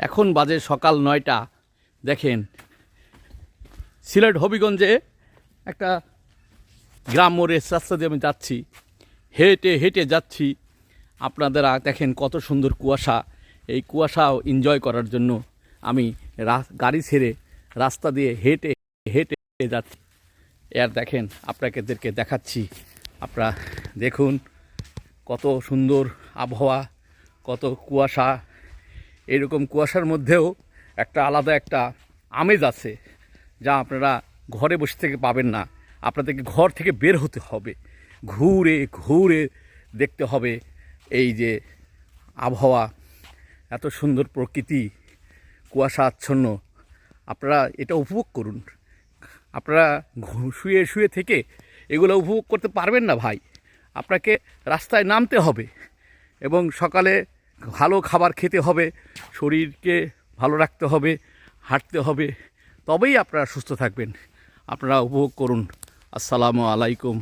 এখন বাজে সকাল ৯টা। দেখেন সিলেট হবিগঞ্জে একটা গ্রাম্য রেস রাস্তা দিয়ে আমি যাচ্ছি, হেঁটে হেঁটে যাচ্ছি। আপনারা দেখেন কত সুন্দর কুয়াশা। এই কুয়াশাও এনজয় করার জন্য আমি গাড়ি ছেড়ে রাস্তা দিয়ে হেঁটে হেঁটে যাচ্ছি। এর দেখেন আপনাদেরকে দেখাচ্ছি, আপনারা দেখুন কত সুন্দর আবহাওয়া, কত কুয়াশা। এরকম কুয়াশার মধ্যেও একটা আলাদা একটা আমেজ আছে, যা আপনারা ঘরে বসে থেকে পাবেন না। আপনাদেরকে ঘর থেকে বের হতে হবে, ঘুরে ঘুরে দেখতে হবে এই যে আবহাওয়া, এত সুন্দর প্রকৃতি, কুয়াশা আচ্ছন্ন। আপনারা এটা উপভোগ করুন। আপনারা শুয়ে শুয়ে থেকে এগুলো উপভোগ করতে পারবেন না ভাই। আপনাকে রাস্তায় নামতে হবে এবং সকালে ভালো খাবার খেতে হবে, শরীরকে ভালো রাখতে হবে, হাঁটতে হবে, তবেই আপনারা সুস্থ থাকবেন। আপনারা উপভোগ করুন। আসসালামু আলাইকুম।